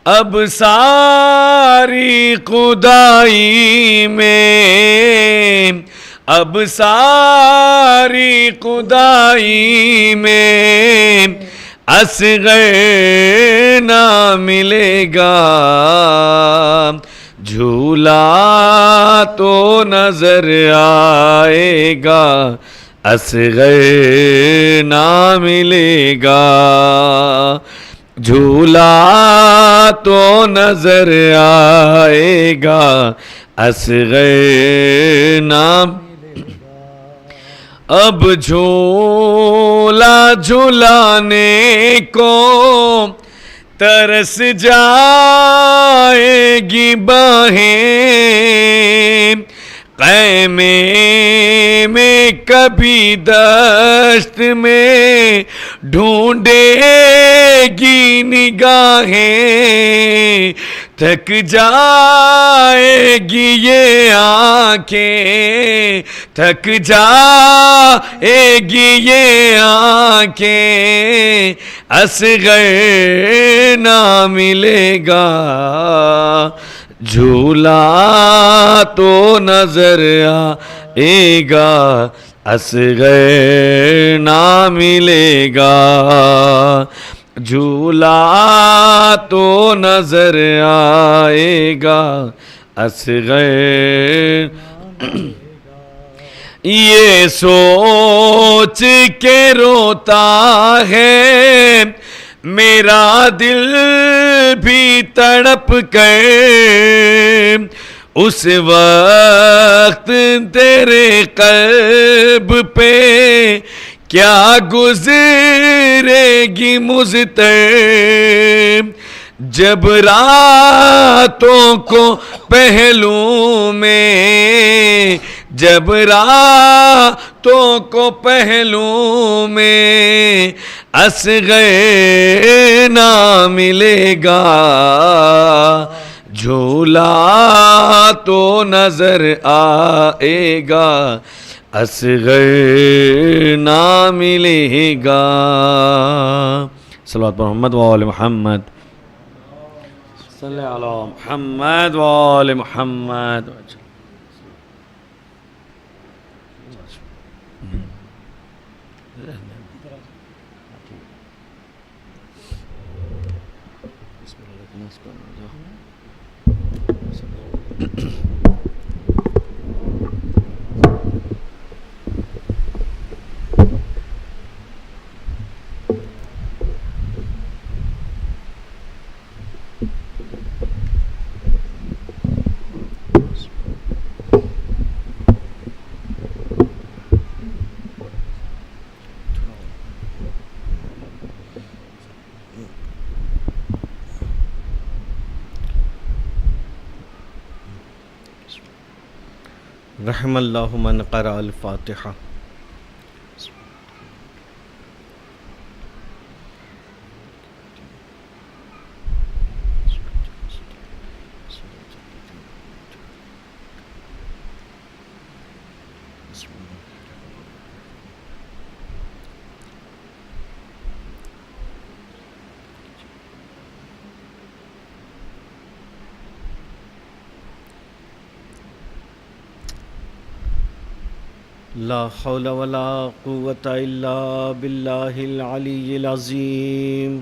اب ساری خدائی میں، اب ساری خدائی میں اصغر نہ ملے گا، جھولا تو نظر آئے گا، اصغر نہ ملے گا، جھولا تو نظر آئے گا، اصغر نہ اب جھولا جھلانے کو ترس جائے گی باہیں، خیمے میں کبھی دشت میں ڈھونڈے گی نگاہیں، تھک جائے گی یہ آنکھیں، تھک جائے گی یہ آنکھیں، اصغر نہ ملے گا، جھولا تو نظر آئے گا، اصغر نہ ملے گا، جھولا تو نظر آئے گا، اصغر یہ سوچ کے روتا ہے میرا دل بھی تڑپ کر، اس وقت تیرے قلب پہ کیا گزرے گی مضطرب، جب راتوں کو پہلو میں، جب راتوں کو پہلو میں اصغر نہ ملے گا، جھولا تو نظر آئے گا، اصغر نہ ملے گا۔ صلوات محمد و آل محمد، صلی علی محمد و آل محمد۔ رحم اللہ من قرأ الفاتحہ۔ لا حول ولا قوة الا باللہ العلی العظیم۔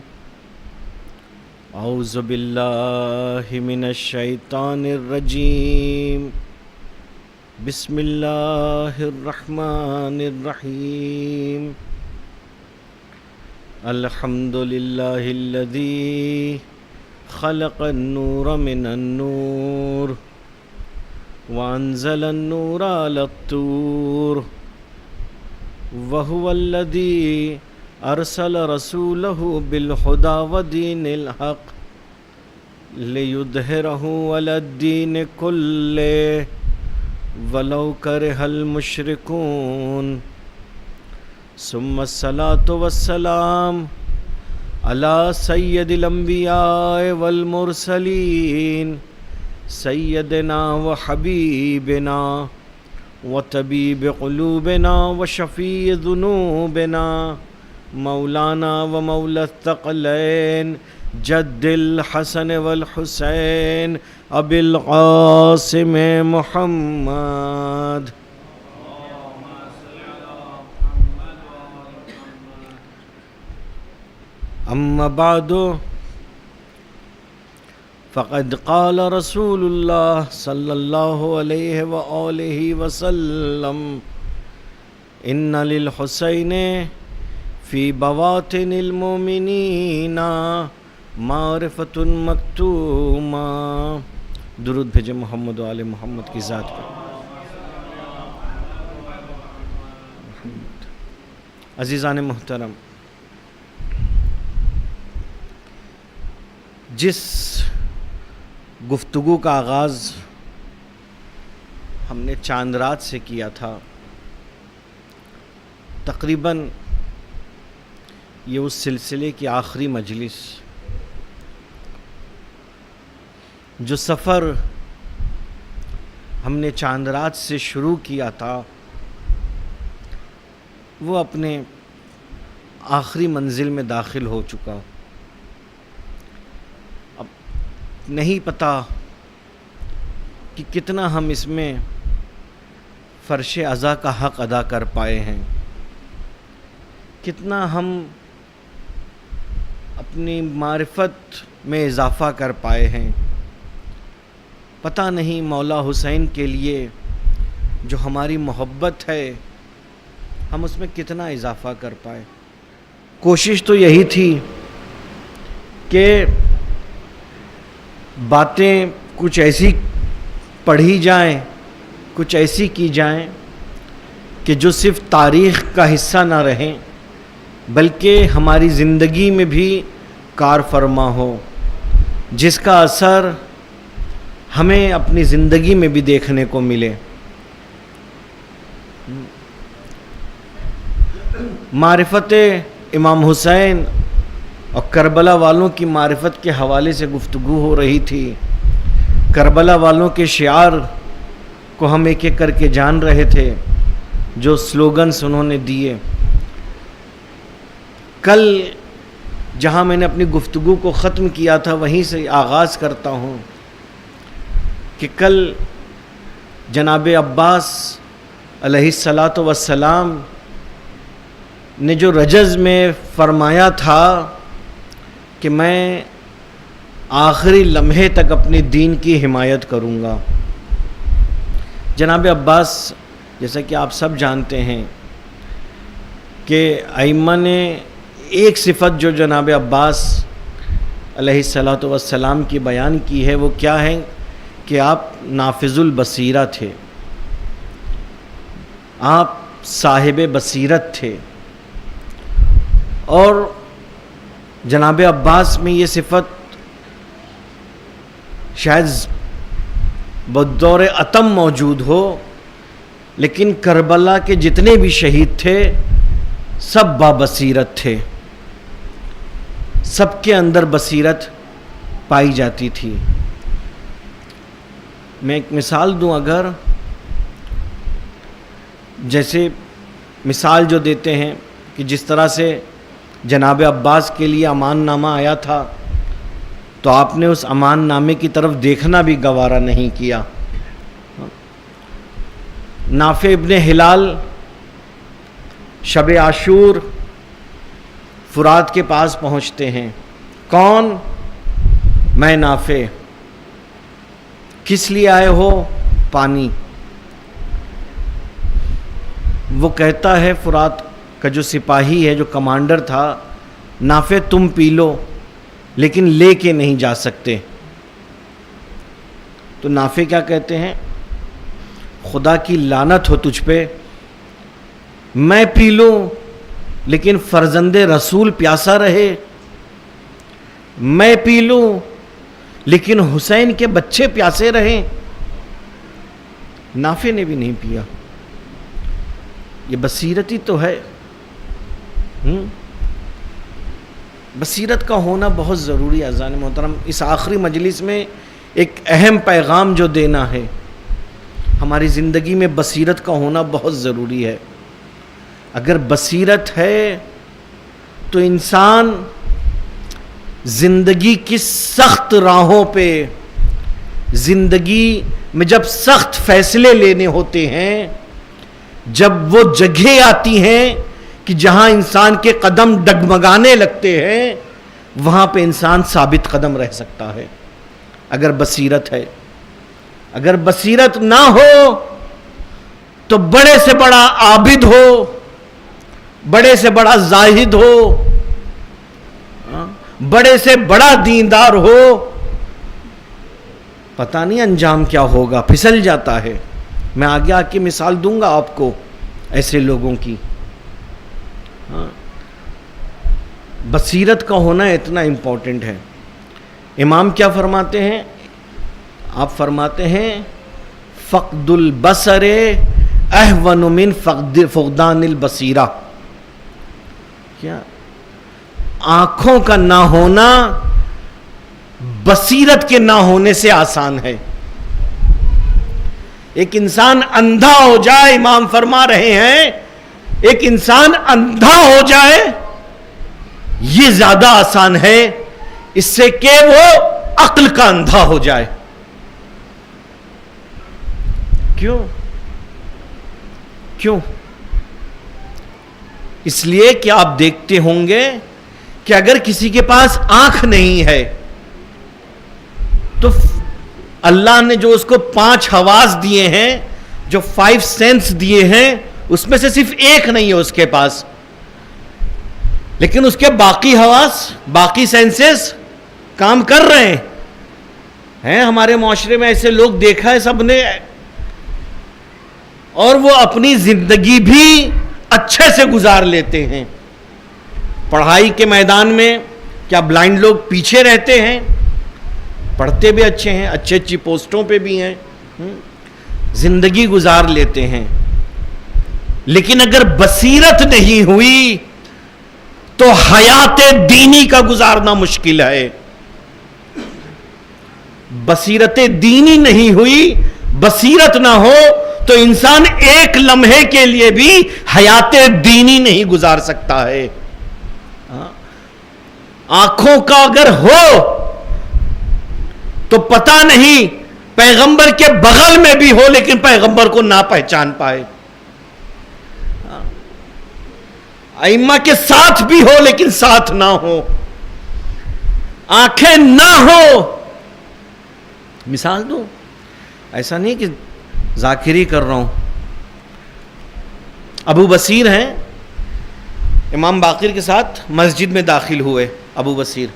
اعوذ باللہ من الشیطان الرجیم۔ بسم اللہ الرحمن الرحیم۔ الحمد للہ الذی خلق النور من النور وانزل النور على الطور وهو الذي ارسل رسوله بالهدى ودين الحق ليظهره على الدين كله ولو كره المشركون، ثم الصلاة والسلام على سيد الانبياء والمرسلين سیدنا و حبیبنا و طبیب قلوبنا و شفیع ذنوبنا مولانا و مولا الثقلین جد الحسن والحسین ابی القاسم محمد. اما بعد فقد قال رسول اللہ صلی اللہ علیہ وآلہ وسلم ان للحسین فی بواطن المؤمنین معرفۃ مکتومہ. درود بھیجے محمد و آل محمد کی ذات پر. عزیزان محترم، جس گفتگو کا آغاز ہم نے چاند رات سے کیا تھا، تقریباً یہ اس سلسلے کی آخری مجلس. جو سفر ہم نے چاند رات سے شروع کیا تھا وہ اپنے آخری منزل میں داخل ہو چکا. اب نہیں پتہ کہ کتنا ہم اس میں فرش عزا کا حق ادا کر پائے ہیں، کتنا ہم اپنی معرفت میں اضافہ کر پائے ہیں. پتہ نہیں مولا حسین کے لیے جو ہماری محبت ہے ہم اس میں کتنا اضافہ کر پائے. کوشش تو یہی تھی کہ باتیں کچھ ایسی پڑھی جائیں، کچھ ایسی کی جائیں کہ جو صرف تاریخ کا حصہ نہ رہیں بلکہ ہماری زندگی میں بھی کار فرما ہو، جس کا اثر ہمیں اپنی زندگی میں بھی دیکھنے کو ملے. معرفت امام حسین اور کربلا والوں کی معرفت کے حوالے سے گفتگو ہو رہی تھی. کربلا والوں کے شعار کو ہم ایک ایک کر کے جان رہے تھے، جو سلوگنز انہوں نے دیے. کل جہاں میں نے اپنی گفتگو کو ختم کیا تھا وہیں سے آغاز کرتا ہوں کہ کل جناب عباس علیہ الصلاۃ والسلام نے جو رجز میں فرمایا تھا کہ میں آخری لمحے تک اپنے دین کی حمایت کروں گا. جناب عباس جیسا کہ آپ سب جانتے ہیں کہ ائمہ نے ایک صفت جو جناب عباس علیہ الصلاۃ والسلام کی بیان کی ہے وہ کیا ہے کہ آپ نافذ البصیرہ تھے، آپ صاحب بصیرت تھے. اور جناب عباس میں یہ صفت شاید بدور اتم موجود ہو، لیکن کربلا کے جتنے بھی شہید تھے سب بابصیرت تھے، سب کے اندر بصیرت پائی جاتی تھی. میں ایک مثال دوں، اگر جیسے مثال جو دیتے ہیں کہ جس طرح سے جناب عباس کے لیے امان نامہ آیا تھا تو آپ نے اس امان نامے کی طرف دیکھنا بھی گوارا نہیں کیا. نافع ابن ہلال شب عاشور فرات کے پاس پہنچتے ہیں. کون؟ میں نافع. کس لیے آئے ہو؟ پانی. وہ کہتا ہے فرات کا جو سپاہی ہے، جو کمانڈر تھا، نافع تم پی لو لیکن لے کے نہیں جا سکتے. تو نافع کیا کہتے ہیں؟ خدا کی لعنت ہو تجھ پہ، میں پی لوں لیکن فرزند رسول پیاسا رہے، میں پی لوں لیکن حسین کے بچے پیاسے رہیں. نافع نے بھی نہیں پیا. یہ بصیرتی تو ہے. بصیرت کا ہونا بہت ضروری ہے. اذان محترم، اس آخری مجلس میں ایک اہم پیغام جو دینا ہے، ہماری زندگی میں بصیرت کا ہونا بہت ضروری ہے. اگر بصیرت ہے تو انسان زندگی کی سخت راہوں پہ، زندگی میں جب سخت فیصلے لینے ہوتے ہیں، جب وہ جگہیں آتی ہیں کہ جہاں انسان کے قدم ڈگمگانے لگتے ہیں، وہاں پہ انسان ثابت قدم رہ سکتا ہے اگر بصیرت ہے۔ اگر بصیرت نہ ہو تو بڑے سے بڑا عابد ہو، بڑے سے بڑا زاہد ہو، بڑے سے بڑا دیندار ہو، پتہ نہیں انجام کیا ہوگا، پھسل جاتا ہے۔ میں آگے آ کے مثال دوں گا آپ کو ایسے لوگوں کی۔ بصیرت کا ہونا اتنا امپورٹنٹ ہے۔ امام کیا فرماتے ہیں؟ آپ فرماتے ہیں فقد البصر اہون من فقدان البصیرہ۔ کیا؟ آنکھوں کا نہ ہونا بصیرت کے نہ ہونے سے آسان ہے۔ ایک انسان اندھا ہو جائے، امام فرما رہے ہیں ایک انسان اندھا ہو جائے یہ زیادہ آسان ہے اس سے کہ وہ عقل کا اندھا ہو جائے۔ کیوں؟ اس لیے کہ آپ دیکھتے ہوں گے کہ اگر کسی کے پاس آنکھ نہیں ہے تو اللہ نے جو اس کو 5 حواس دیے ہیں، جو 5 سینس دیے ہیں، اس میں سے صرف ایک نہیں ہے اس کے پاس، لیکن اس کے باقی حواس، باقی سینسز کام کر رہے ہیں۔ ہمارے معاشرے میں ایسے لوگ دیکھا ہے سب نے، اور وہ اپنی زندگی بھی اچھے سے گزار لیتے ہیں۔ پڑھائی کے میدان میں کیا بلائنڈ لوگ پیچھے رہتے ہیں؟ پڑھتے بھی اچھے ہیں، اچھی پوسٹوں پہ بھی ہیں، زندگی گزار لیتے ہیں۔ لیکن اگر بصیرت نہیں ہوئی تو حیات دینی کا گزارنا مشکل ہے۔ بصیرت دینی نہیں ہوئی، بصیرت نہ ہو تو انسان ایک لمحے کے لیے بھی حیات دینی نہیں گزار سکتا ہے۔ آنکھوں کا اگر ہو تو پتہ نہیں پیغمبر کے بغل میں بھی ہو لیکن پیغمبر کو نہ پہچان پائے، ائمہ کے ساتھ بھی ہو لیکن ساتھ نہ ہو، آنکھیں نہ ہو۔ مثال دو، ایسا نہیں کہ ذاکری کر رہا ہوں۔ ابو بصیر ہیں، امام باقر کے ساتھ مسجد میں داخل ہوئے۔ ابو بصیر،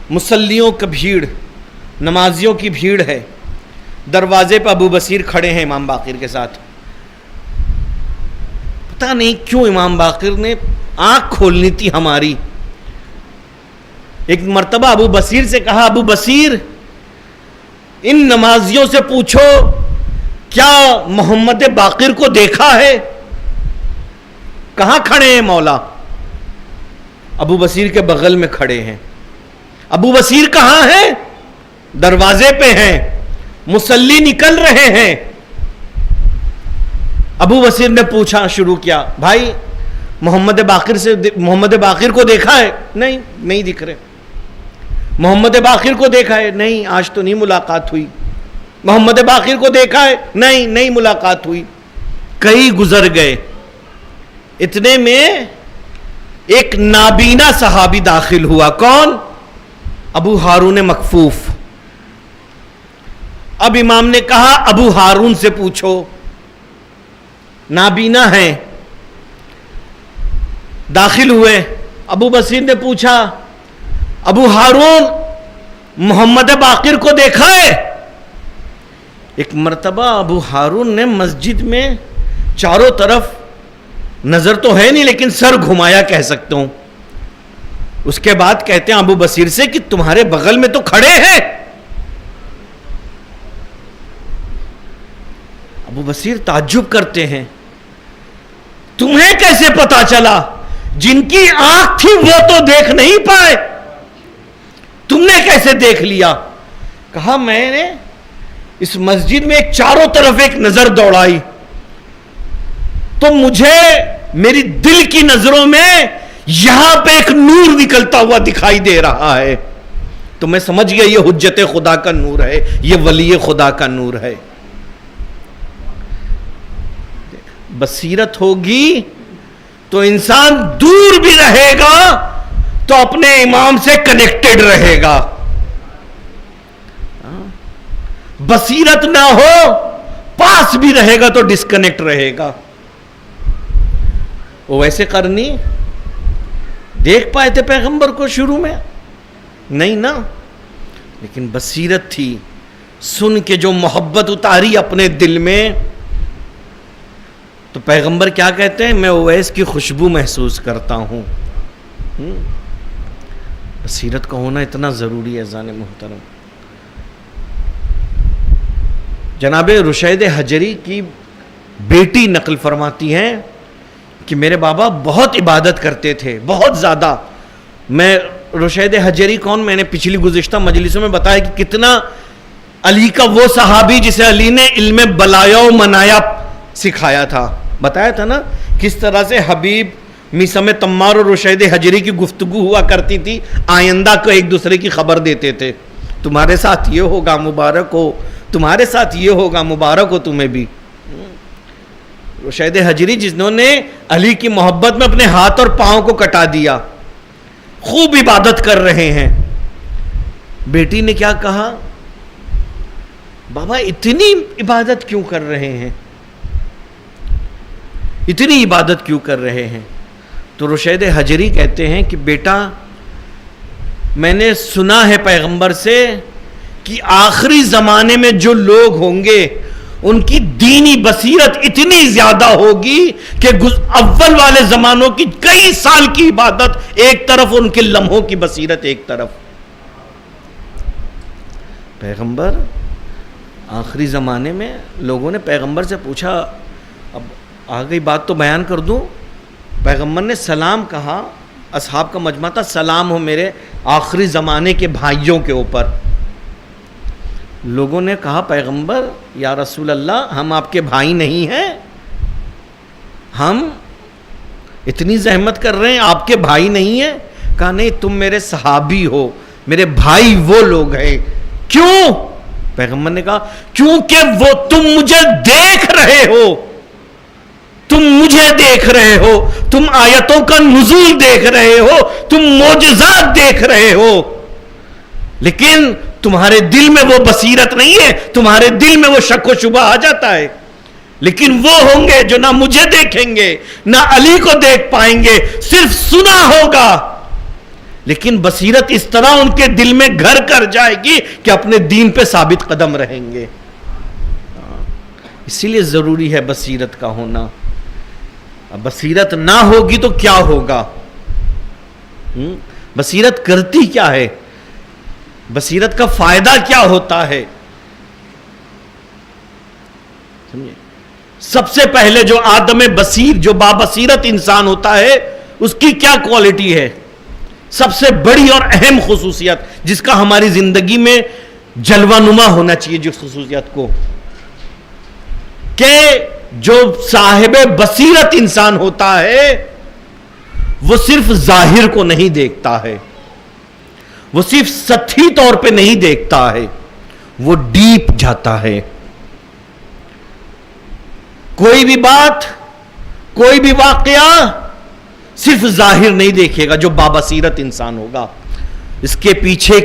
مصلیوں کا بھیڑ، نمازیوں کی بھیڑ ہے، دروازے پہ ابو بصیر کھڑے ہیں امام باقر کے ساتھ۔ پتہ نہیں کیوں امام باقر نے آنکھ کھولنی تھی ہماری۔ ایک مرتبہ ابو بصیر سے کہا، ابو بصیر ان نمازیوں سے پوچھو کیا محمد باقر کو دیکھا ہے؟ کہاں کھڑے ہیں مولا؟ ابو بصیر کے بغل میں کھڑے ہیں۔ ابو بصیر کہاں ہیں؟ دروازے پہ ہیں، مصلی نکل رہے ہیں۔ ابو بصیر نے پوچھا، شروع کیا، بھائی محمد باقر کو دیکھا ہے؟ نہیں دکھ رہے۔ محمد باقر کو دیکھا ہے؟ نہیں، آج تو نہیں ملاقات ہوئی۔ محمد باقر کو دیکھا ہے؟ نہیں ملاقات ہوئی۔ کئی گزر گئے، اتنے میں ایک نابینا صحابی داخل ہوا۔ کون؟ ابو ہارون مکفوف۔ اب امام نے کہا ابو ہارون سے پوچھو، نابینا ہیں۔ داخل ہوئے، ابو بصیر نے پوچھا، ابو ہارون محمد باقر کو دیکھا ہے؟ ایک مرتبہ ابو ہارون نے مسجد میں چاروں طرف، نظر تو ہے نہیں لیکن سر گھمایا کہہ سکتا ہوں۔ اس کے بعد کہتے ہیں ابو بصیر سے کہ تمہارے بغل میں تو کھڑے ہیں۔ ابو بصیر تعجب کرتے ہیں، تمہیں کیسے پتا چلا؟ جن کی آنکھ تھی وہ تو دیکھ نہیں پائے، تم نے کیسے دیکھ لیا؟ کہا میں نے اس مسجد میں چاروں طرف ایک نظر دوڑائی تو مجھے میری دل کی نظروں میں یہاں پہ ایک نور نکلتا ہوا دکھائی دے رہا ہے، تو میں سمجھ گیا یہ حجت خدا کا نور ہے، یہ ولی خدا کا نور ہے۔ بصیرت ہوگی تو انسان دور بھی رہے گا تو اپنے امام سے کنیکٹڈ رہے گا، بصیرت نہ ہو پاس بھی رہے گا تو ڈسکنیکٹ رہے گا۔ وہ ویسے کرنی دیکھ پائے تھے پیغمبر کو شروع میں؟ نہیں نا، لیکن بصیرت تھی، سن کے جو محبت اتاری اپنے دل میں، تو پیغمبر کیا کہتے ہیں؟ میں اویس کی خوشبو محسوس کرتا ہوں۔ بصیرت کا ہونا اتنا ضروری ہے عزیزان محترم۔ جناب رشید حجری کی بیٹی نقل فرماتی ہیں کہ میرے بابا بہت عبادت کرتے تھے، بہت زیادہ۔ میں رشید حجری کون؟ میں نے پچھلی گزشتہ مجلسوں میں بتایا کہ کتنا علی کا وہ صحابی جسے علی نے علم بلایا و منایا سکھایا تھا، بتایا تھا نا کس طرح سے حبیب میثم تمار اور رشید حجری کی گفتگو ہوا کرتی تھی، آئندہ کو ایک دوسرے کی خبر دیتے تھے، تمہارے ساتھ یہ ہوگا مبارک ہو، تمہارے ساتھ یہ ہوگا مبارک ہو تمہیں بھی۔ رشید حجری جنہوں نے علی کی محبت میں اپنے ہاتھ اور پاؤں کو کٹا دیا، خوب عبادت کر رہے ہیں۔ بیٹی نے کیا کہا؟ بابا اتنی عبادت کیوں کر رہے ہیں، اتنی عبادت کیوں کر رہے ہیں؟ تو رشید حجری کہتے ہیں کہ بیٹا میں نے سنا ہے پیغمبر سے کہ آخری زمانے میں جو لوگ ہوں گے ان کی دینی بصیرت اتنی زیادہ ہوگی کہ اول والے زمانوں کی کئی سال کی عبادت ایک طرف، ان کے لمحوں کی بصیرت ایک طرف۔ پیغمبر آخری زمانے میں لوگوں نے پیغمبر سے پوچھا، اب آگئی بات تو بیان کر دوں، پیغمبر نے سلام کہا، اصحاب کا مجمع تھا، سلام ہو میرے آخری زمانے کے بھائیوں کے اوپر۔ لوگوں نے کہا پیغمبر یا رسول اللہ ہم آپ کے بھائی نہیں ہیں، ہم اتنی زحمت کر رہے ہیں آپ کے بھائی نہیں ہیں؟ کہا نہیں تم میرے صحابی ہو، میرے بھائی وہ لوگ ہیں۔ کیوں؟ پیغمبر نے کہا کیونکہ وہ تم مجھے دیکھ رہے ہو، تم مجھے دیکھ رہے ہو، تم آیتوں کا نزول دیکھ رہے ہو، تم معجزات دیکھ رہے ہو، لیکن تمہارے دل میں وہ بصیرت نہیں ہے، تمہارے دل میں وہ شک و شبہ آ جاتا ہے۔ لیکن وہ ہوں گے جو نہ مجھے دیکھیں گے نہ علی کو دیکھ پائیں گے، صرف سنا ہوگا، لیکن بصیرت اس طرح ان کے دل میں گھر کر جائے گی کہ اپنے دین پہ ثابت قدم رہیں گے۔ اسی لیے ضروری ہے بصیرت کا ہونا۔ اب بصیرت نہ ہوگی تو کیا ہوگا؟ بصیرت کرتی کیا ہے؟ بصیرت کا فائدہ کیا ہوتا ہے؟ سمجھے؟ سب سے پہلے جو آدم بصیر، جو بابصیرت انسان ہوتا ہے، اس کی کیا کوالٹی ہے؟ سب سے بڑی اور اہم خصوصیت جس کا ہماری زندگی میں جلوہ نما ہونا چاہیے، جس خصوصیت کو کہ جو صاحب بصیرت انسان ہوتا ہے وہ صرف ظاہر کو نہیں دیکھتا ہے، وہ صرف سطحی طور پہ نہیں دیکھتا ہے، وہ ڈیپ جاتا ہے۔ کوئی بھی بات، کوئی بھی واقعہ صرف ظاہر نہیں دیکھے گا جو بابصیرت انسان ہوگا، اس کے پیچھے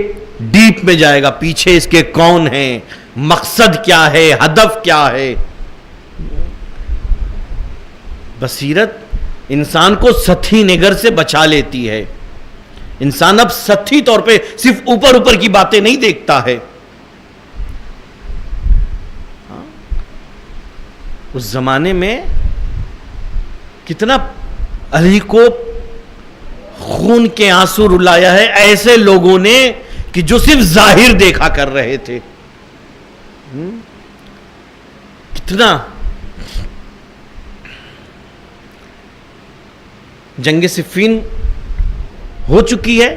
ڈیپ میں جائے گا، پیچھے اس کے کون ہیں، مقصد کیا ہے، ہدف کیا ہے۔ بصیرت انسان کو سطحی نگر سے بچا لیتی ہے۔ انسان اب سطحی طور پہ صرف اوپر اوپر کی باتیں نہیں دیکھتا ہے۔ اس زمانے میں کتنا علی کو خون کے آنسو رلایا ہے ایسے لوگوں نے کہ جو صرف ظاہر دیکھا کر رہے تھے۔ کتنا جنگ صفین ہو چکی ہے،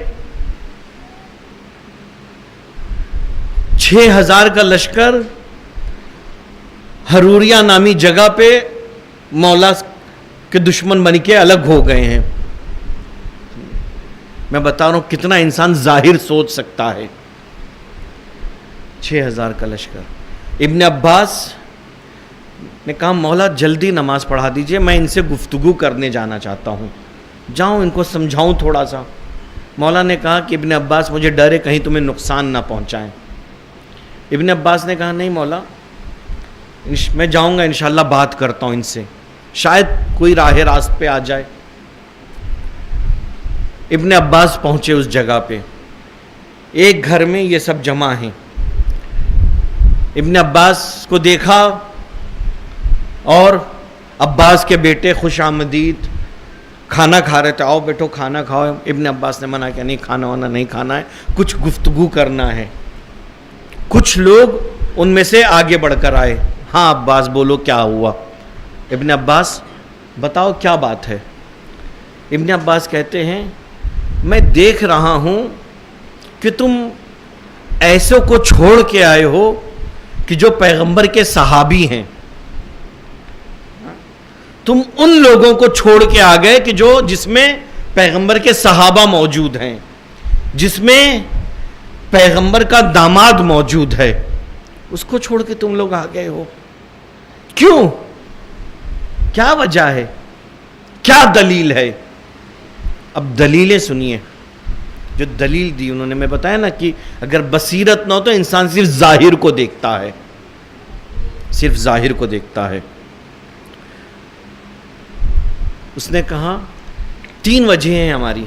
6000 کا لشکر حروریہ نامی جگہ پہ مولا کے دشمن بن کے الگ ہو گئے ہیں۔ میں بتا رہا ہوں کتنا انسان ظاہر سوچ سکتا ہے. 6000 کا لشکر. ابن عباس نے کہا مولا جلدی نماز پڑھا دیجئے, میں ان سے گفتگو کرنے جانا چاہتا ہوں, جاؤں ان کو سمجھاؤں تھوڑا سا. مولا نے کہا کہ ابن عباس مجھے ڈر ہے کہیں تمہیں نقصان نہ پہنچائیں. ابن عباس نے کہا نہیں مولا, میں جاؤں گا انشاءاللہ بات کرتا ہوں ان سے, شاید کوئی راہ راست پہ آ جائے. ابن عباس پہنچے اس جگہ پہ, ایک گھر میں یہ سب جمع ہیں. ابن عباس کو دیکھا اور عباس کے بیٹے خوش آمدید کھانا کھا رہے تھے, آؤ بیٹھو کھانا کھاؤ. ابن عباس نے منع کیا, نہیں کھانا وانا نہیں کھانا ہے, کچھ گفتگو کرنا ہے. کچھ لوگ ان میں سے آگے بڑھ کر آئے, ہاں عباس بولو کیا ہوا. ابن عباس بتاؤ کیا بات ہے. ابن عباس کہتے ہیں میں دیکھ رہا ہوں کہ تم ایسوں کو چھوڑ کے آئے ہو کہ جو پیغمبر کے صحابی ہیں, تم ان لوگوں کو چھوڑ کے آ گئے کہ جس میں پیغمبر کے صحابہ موجود ہیں, جس میں پیغمبر کا داماد موجود ہے, اس کو چھوڑ کے تم لوگ آ گئے ہو. کیوں؟ کیا وجہ ہے, کیا دلیل ہے؟ اب دلیلیں سنیے. جو دلیل دی انہوں نے, میں بتایا نا کہ اگر بصیرت نہ ہو تو انسان صرف ظاہر کو دیکھتا ہے, صرف ظاہر کو دیکھتا ہے. اس نے کہا 3 وجہ ہیں ہماری.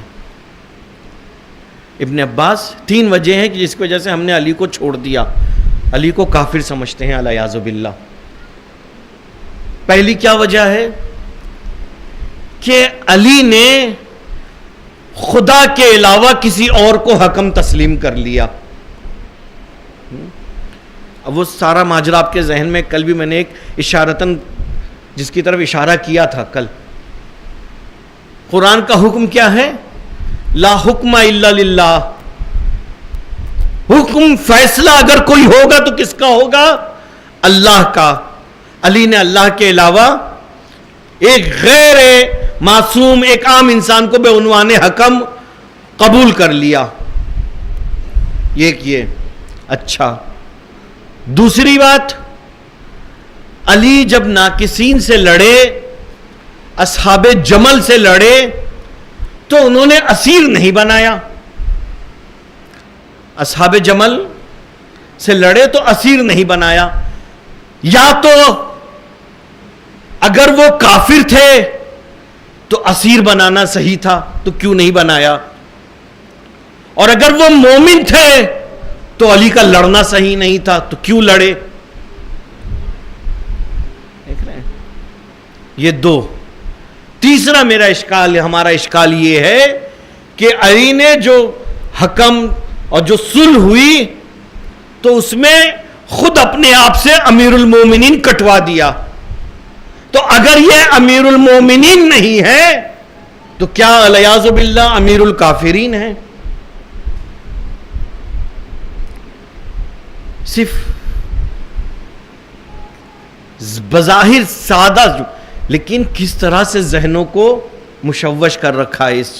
ابن عباس 3 وجہ ہیں کہ جس کی وجہ سے ہم نے علی کو چھوڑ دیا, علی کو کافر سمجھتے ہیں الیاذ باللہ. پہلی کیا وجہ ہے کہ علی نے خدا کے علاوہ کسی اور کو حکم تسلیم کر لیا. اب وہ سارا ماجرا آپ کے ذہن میں, کل بھی میں نے ایک اشارتاً جس کی طرف اشارہ کیا تھا کل. قرآن کا حکم کیا ہے؟ لا حکم الا للہ. حکم فیصلہ اگر کوئی ہوگا تو کس کا ہوگا؟ اللہ کا. علی نے اللہ کے علاوہ ایک غیر معصوم, ایک عام انسان کو بے عنوان حکم قبول کر لیا. یہ اچھا. دوسری بات, علی جب ناقصین سے لڑے, اصحاب جمل سے لڑے, تو انہوں نے اسیر نہیں بنایا. اصحاب جمل سے لڑے تو اسیر نہیں بنایا. یا تو اگر وہ کافر تھے تو اسیر بنانا صحیح تھا, تو کیوں نہیں بنایا؟ اور اگر وہ مومن تھے تو علی کا لڑنا صحیح نہیں تھا, تو کیوں لڑے؟ دیکھ رہے ہیں یہ 2. تیسرا میرا اشکال, ہمارا اشکال یہ ہے کہ علی نے جو حکم اور جو صلح ہوئی تو اس میں خود اپنے آپ سے امیر المومنین کٹوا دیا. تو اگر یہ امیر المومنین نہیں ہے تو کیا الیاذ باللہ امیر الکافرین ہے؟ صرف بظاہر سادہ, لیکن کس طرح سے ذہنوں کو مشوش کر رکھا ہے. اس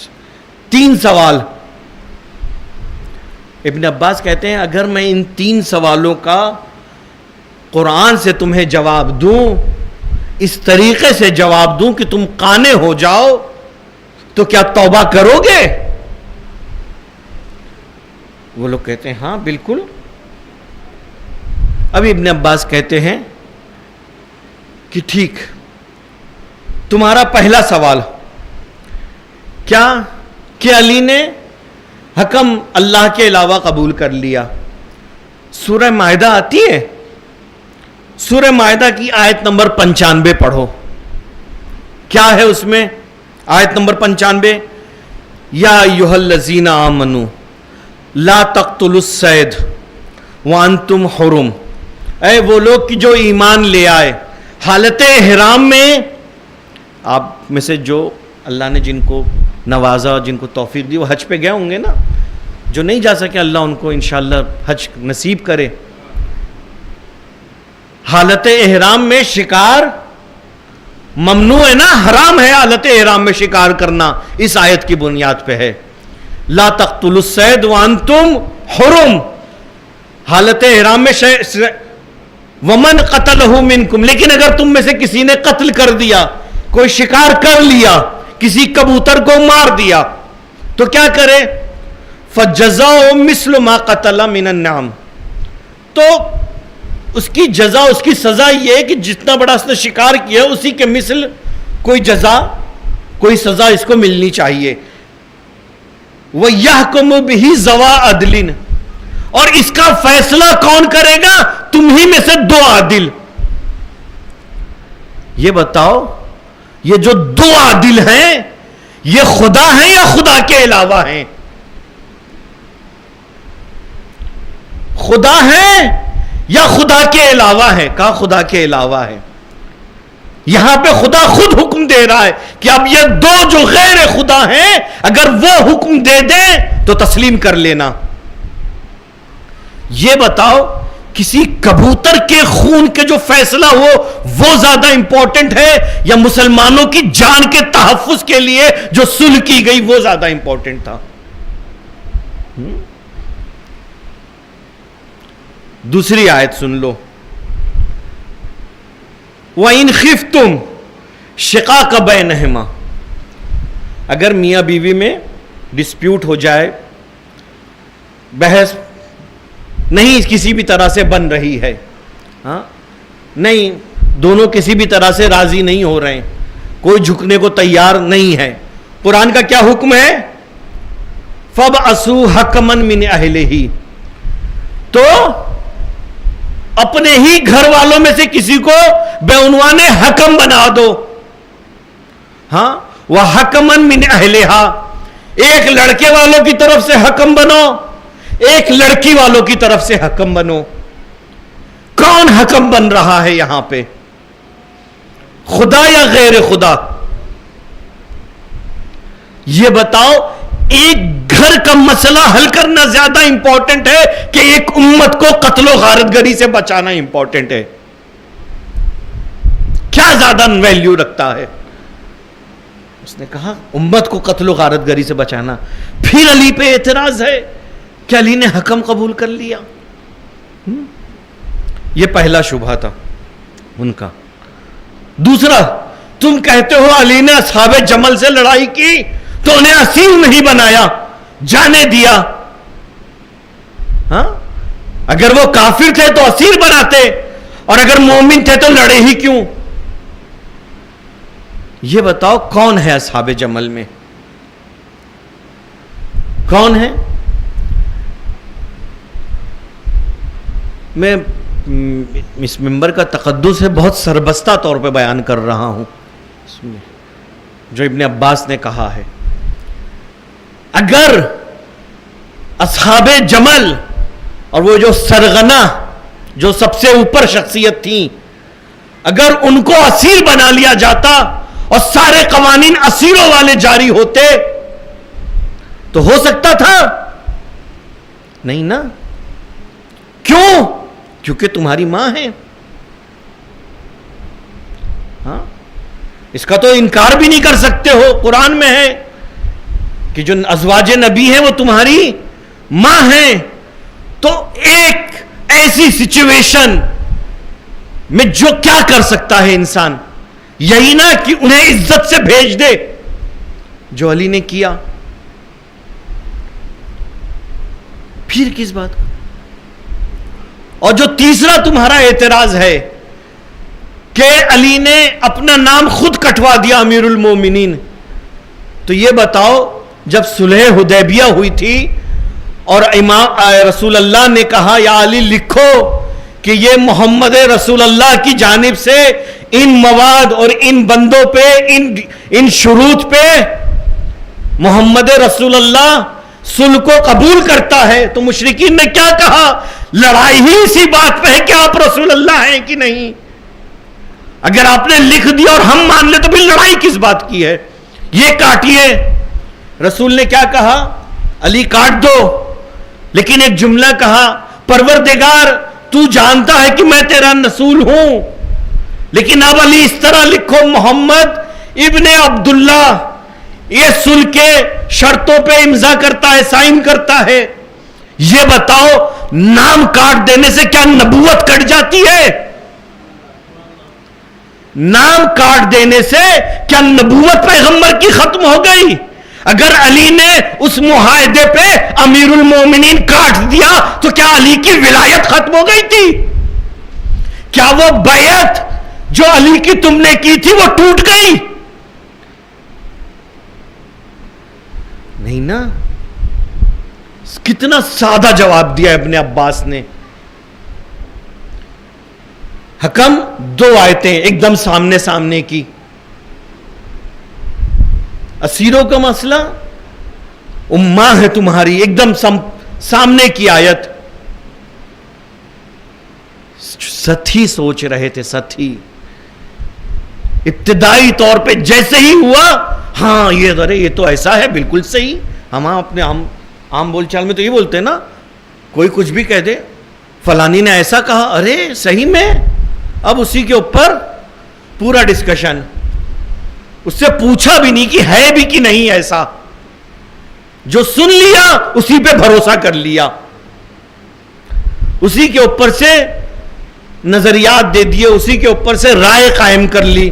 3 سوال. ابن عباس کہتے ہیں اگر میں ان 3 سوالوں کا قرآن سے تمہیں جواب دوں, اس طریقے سے جواب دوں کہ تم قانع ہو جاؤ, تو کیا توبہ کرو گے؟ وہ لوگ کہتے ہیں ہاں بالکل. اب ابن عباس کہتے ہیں کہ ٹھیک, تمہارا پہلا سوال کیا کہ علی نے حکم اللہ کے علاوہ قبول کر لیا. سورہ مائدہ آتی ہے, سورہ مائدہ کی آیت نمبر 95 پڑھو. کیا ہے اس میں؟ آیت نمبر 95, یا ایھا الذین آمنوا لا تقتلوا الصید وانتم حرم. اے وہ لوگ کی جو ایمان لے آئے حالت احرام میں. آپ میں سے جو اللہ نے جن کو نوازا, جن کو توفیق دی, وہ حج پہ گئے ہوں گے نا. جو نہیں جا سکے اللہ ان کو انشاءاللہ حج نصیب کرے. حالت احرام میں شکار ممنوع ہے نا, حرام ہے حالت احرام میں شکار کرنا, اس آیت کی بنیاد پہ ہے. لا تقتلوا الصید وانتم حرم، حالت احرام میں ومن قتلہ منکم، لیکن اگر تم میں سے کسی نے قتل کر دیا، کوئی شکار کر لیا، کسی کبوتر کو مار دیا، تو کیا کرے؟ فجزاء مثل ما قتل من النعم، تو اس کی جزا، اس کی سزا یہ ہے کہ جتنا بڑا اس نے شکار کیا اسی کے مثل کوئی جزا، کوئی سزا اس کو ملنی چاہیے۔ وَيَحْكُمُ بِهِ ذَوَا عَدْلٍ، اور اس کا فیصلہ کون کرے گا؟ تم ہی میں سے دو عادل۔ یہ بتاؤ، یہ جو دو عادل ہیں یہ خدا ہیں یا خدا کے علاوہ ہیں؟ خدا ہیں یا خدا کے علاوہ ہے؟ کہا خدا کے علاوہ ہے۔ یہاں پہ خدا خود حکم دے رہا ہے کہ اب یہ دو جو غیر خدا ہیں اگر وہ حکم دے دیں تو تسلیم کر لینا۔ یہ بتاؤ، کسی کبوتر کے خون کے جو فیصلہ ہو وہ زیادہ امپورٹنٹ ہے یا مسلمانوں کی جان کے تحفظ کے لیے جو صلح کی گئی وہ زیادہ امپورٹنٹ تھا؟ دوسری آیت سن لو، وَإِنْ خِفْتُمْ شِقَاقَ بَيْنِهِمَا، اگر میاں بیوی میں ڈسپیوٹ ہو جائے، بحث نہیں کسی بھی طرح سے بن رہی ہے، ہاں نہیں، دونوں کسی بھی طرح سے راضی نہیں ہو رہے ہیں، کوئی جھکنے کو تیار نہیں ہے، قرآن کا کیا حکم ہے؟ فَبْعَثُوا حَكَمًا مِنْ أَهْلِهِ، تو اپنے ہی گھر والوں میں سے کسی کو بے عنوان حکم بنا دو۔ ہاں، وَحَكَمًا مِنْ أَهْلِهَا، ایک لڑکے والوں کی طرف سے حکم بنو، ایک لڑکی والوں کی طرف سے حکم بنو۔ کون حکم بن رہا ہے یہاں پہ؟ خدا یا غیر خدا؟ یہ بتاؤ، ایک گھر کا مسئلہ حل کرنا زیادہ امپورٹنٹ ہے کہ ایک امت کو قتل و غارت گری سے بچانا امپورٹنٹ ہے؟ کیا زیادہ ویلیو رکھتا ہے؟ اس نے کہا امت کو قتل و غارت گری سے بچانا۔ پھر علی پہ اعتراض ہے کہ علی نے حکم قبول کر لیا۔ یہ پہلا شبہ تھا ان کا۔ دوسرا، تم کہتے ہو علی نے اصحاب جمل سے لڑائی کی تو انہیں اسیر نہیں بنایا، جانے دیا۔ ہاں، اگر وہ کافر تھے تو اسیر بناتے، اور اگر مومن تھے تو لڑے ہی کیوں؟ یہ بتاؤ کون ہے اصحاب جمل میں؟ کون ہے؟ میں اس منبر کا تقدس ہے بہت سربستہ طور پہ بیان کر رہا ہوں، اس میں جو ابن عباس نے کہا ہے، اگر اصحاب جمل اور وہ جو سرغنہ جو سب سے اوپر شخصیت تھیں، اگر ان کو اسیر بنا لیا جاتا اور سارے قوانین اسیروں والے جاری ہوتے تو ہو سکتا تھا؟ نہیں نا۔ کیوں؟ کیونکہ تمہاری ماں ہے۔ ہاں، اس کا تو انکار بھی نہیں کر سکتے ہو، قرآن میں ہے کہ جو ازواج نبی ہیں وہ تمہاری ماں ہیں۔ تو ایک ایسی سچویشن میں جو کیا کر سکتا ہے انسان؟ یہی نا کہ انہیں عزت سے بھیج دے، جو علی نے کیا۔ پھر کس بات کا؟ اور جو تیسرا تمہارا اعتراض ہے کہ علی نے اپنا نام خود کٹوا دیا امیر المومنین، تو یہ بتاؤ جب صلح حدیبیہ ہوئی تھی اور امام رسول اللہ نے کہا یا علی لکھو کہ یہ محمد رسول اللہ کی جانب سے ان مواد اور ان بندوں پہ ان شروط پہ محمد رسول اللہ صلح کو قبول کرتا ہے، تو مشرکین نے کیا کہا؟ لڑائی ہی اسی بات پہ ہے کہ آپ رسول اللہ ہیں کہ نہیں۔ اگر آپ نے لکھ دیا اور ہم مان لے تو پھر لڑائی کس بات کی ہے؟ یہ کاٹیے۔ رسول نے کیا کہا؟ علی کاٹ دو، لیکن ایک جملہ کہا، پروردگار تو جانتا ہے کہ میں تیرا رسول ہوں، لیکن اب علی اس طرح لکھو محمد ابن عبداللہ یہ سن کے شرطوں پہ امضا کرتا ہے، سائن کرتا ہے. یہ بتاؤ نام کاٹ دینے سے کیا نبوت کٹ جاتی ہے؟ نام کاٹ دینے سے کیا نبوت پیغمبر کی ختم ہو گئی؟ اگر علی نے اس معاہدے پہ امیر المومنین کاٹ دیا تو کیا علی کی ولایت ختم ہو گئی تھی؟ کیا وہ بیعت جو علی کی تم نے کی تھی وہ ٹوٹ گئی؟ نہیں نا. کتنا سادہ جواب دیا ابن عباس نے. حکم 2 آیتیں ایک دم سامنے سامنے کی. اسیروں کا مسئلہ اماں ہے تمہاری، ایک دم سامنے کی آیت. ساتھی سوچ رہے تھے، ساتھی ابتدائی طور پہ جیسے ہی ہوا، ہاں یہ تو ایسا ہے، بالکل صحیح. ہم اپنے عام بول چال میں تو یہ بولتے ہیں نا، کوئی کچھ بھی کہہ دے، فلانی نے ایسا کہا، ارے صحیح میں. اب اسی کے اوپر پورا ڈسکشن، اس سے پوچھا بھی نہیں کہ ہے بھی کہ نہیں ایسا. جو سن لیا اسی پہ بھروسہ کر لیا، اسی کے اوپر سے نظریات دے دیے، اسی کے اوپر سے رائے قائم کر لی،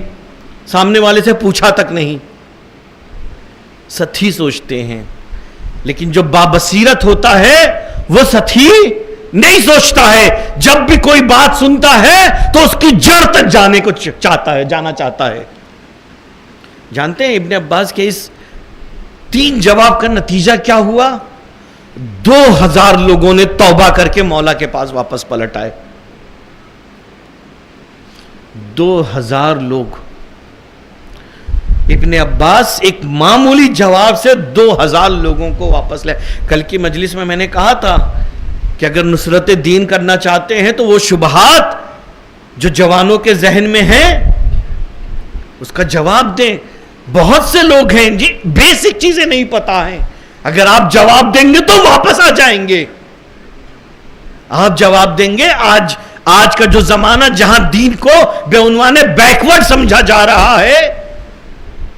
سامنے والے سے پوچھا تک نہیں. ساتھی سوچتے ہیں، لیکن جو بابصیرت ہوتا ہے وہ ساتھی نہیں سوچتا ہے. جب بھی کوئی بات سنتا ہے تو اس کی جڑ تک جانے کو جانا چاہتا ہے. جانتے ہیں ابن عباس کے اس 3 جواب کا نتیجہ کیا ہوا؟ 2000 لوگوں نے توبہ کر کے مولا کے پاس واپس پلٹ آئے. 2000 لوگ. ابن عباس ایک معمولی جواب سے 2000 لوگوں کو واپس لے. کل کی مجلس میں نے کہا تھا کہ اگر نصرت دین کرنا چاہتے ہیں تو وہ شبہات جو جوانوں کے ذہن میں ہیں اس کا جواب دیں. بہت سے لوگ ہیں جی بیسک چیزیں نہیں پتا ہیں، اگر آپ جواب دیں گے تو واپس آ جائیں گے. آپ جواب دیں گے. آج کا جو زمانہ جہاں دین کو بے عنوان بیکورڈ سمجھا جا رہا ہے،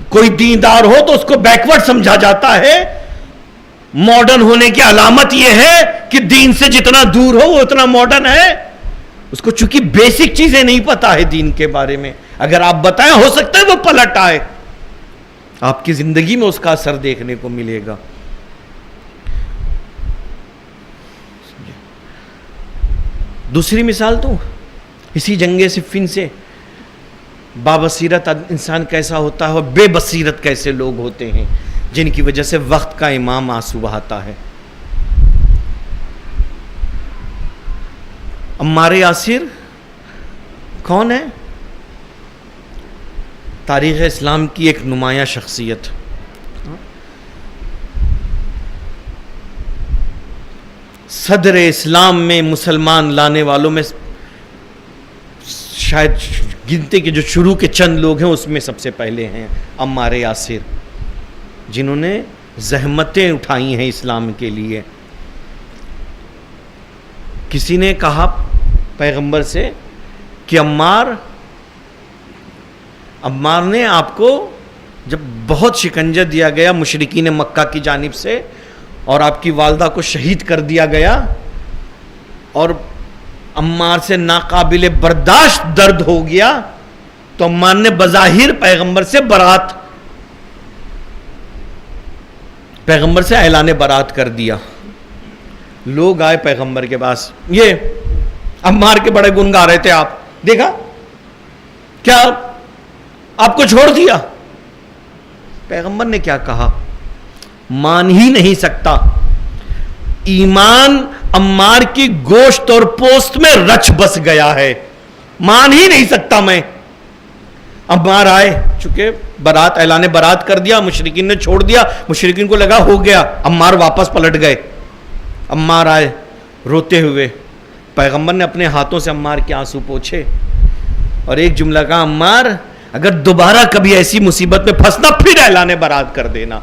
کوئی دیندار ہو تو اس کو بیکورڈ سمجھا جاتا ہے. ماڈرن ہونے کی علامت یہ ہے کہ دین سے جتنا دور ہو وہ اتنا ماڈرن ہے. اس کو چونکہ بیسک چیزیں نہیں پتا ہے دین کے بارے میں، اگر آپ بتائیں ہو سکتا ہے وہ پلٹ آئے. آپ کی زندگی میں اس کا اثر دیکھنے کو ملے گا. دوسری مثال تو اسی جنگ صفین سے. بابصیرت انسان کیسا ہوتا ہے اور بے بصیرت کیسے لوگ ہوتے ہیں جن کی وجہ سے وقت کا امام آنسو بہاتا ہے. عمار یاسر کون ہے؟ تاریخ اسلام کی ایک نمایاں شخصیت. صدر اسلام میں مسلمان لانے والوں میں شاید گنتے کے جو شروع کے چند لوگ ہیں اس میں سب سے پہلے ہیں عمار یاسر، جنہوں نے زحمتیں اٹھائی ہیں اسلام کے لیے. کسی نے کہا پیغمبر سے کہ عمار نے آپ کو جب بہت شکنجہ دیا گیا مشرکین مکہ کی جانب سے اور آپ کی والدہ کو شہید کر دیا گیا اور عمار سے ناقابل برداشت درد ہو گیا، تو عمار نے بظاہر پیغمبر سے اعلان برات کر دیا. لوگ آئے پیغمبر کے پاس، یہ عمار کے بڑے گن گا رہے تھے، آپ دیکھا کیا آپ کو چھوڑ دیا؟ پیغمبر نے کیا کہا؟ مان ہی نہیں سکتا. ایمان عمار کی گوشت اور پوست میں رچ بس گیا ہے، مان ہی نہیں سکتا میں. عمار آئے، چونکہ اعلان برات کر دیا، مشرکین نے چھوڑ دیا، مشرکین کو لگا ہو گیا، عمار واپس پلٹ گئے. عمار آئے روتے ہوئے، پیغمبر نے اپنے ہاتھوں سے عمار کے آنسو پوچھے اور ایک جملہ کہا، عمار اگر دوبارہ کبھی ایسی مصیبت میں پھنسنا پھر اعلان برات کر دینا.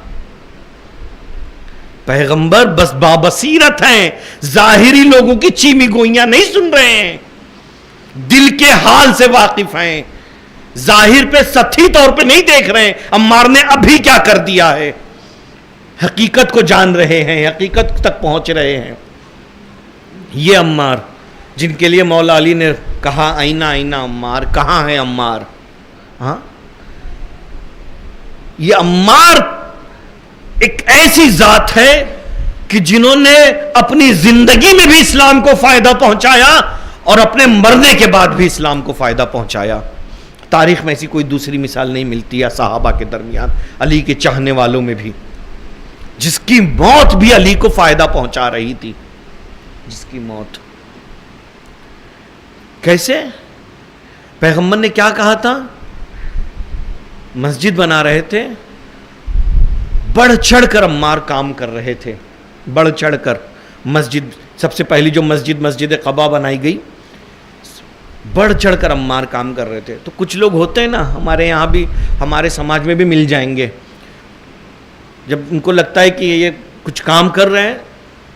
پیغمبر بس بابصیرت ہیں، ظاہری لوگوں کی چیمی گوئیاں نہیں سن رہے ہیں، دل کے حال سے واقف ہیں. ظاہر پہ سطحی طور پہ نہیں دیکھ رہے ہیں عمار نے ابھی کیا کر دیا ہے، حقیقت کو جان رہے ہیں، حقیقت تک پہنچ رہے ہیں. یہ عمار جن کے لیے مولا علی نے کہا آئینہ آئینہ عمار، کہاں ہے عمار؟ ہاں، یہ عمار ایک ایسی ذات ہے کہ جنہوں نے اپنی زندگی میں بھی اسلام کو فائدہ پہنچایا اور اپنے مرنے کے بعد بھی اسلام کو فائدہ پہنچایا. تاریخ میں ایسی کوئی دوسری مثال نہیں ملتی ہے صحابہ کے درمیان، علی کے چاہنے والوں میں بھی، جس کی موت بھی علی کو فائدہ پہنچا رہی تھی. جس کی موت کیسے؟ پیغمبر نے کیا کہا تھا؟ مسجد بنا رہے تھے، بڑھ چڑھ کر عمار کام کر رہے تھے، بڑھ چڑھ کر. مسجد سب سے پہلی جو مسجد قباء بنائی گئی، بڑھ چڑھ کر عمار کام کر رہے تھے. تو کچھ لوگ ہوتے ہیں نا، ہمارے یہاں بھی، ہمارے سماج میں بھی مل جائیں گے، جب ان کو لگتا ہے کہ یہ کچھ کام کر رہے ہیں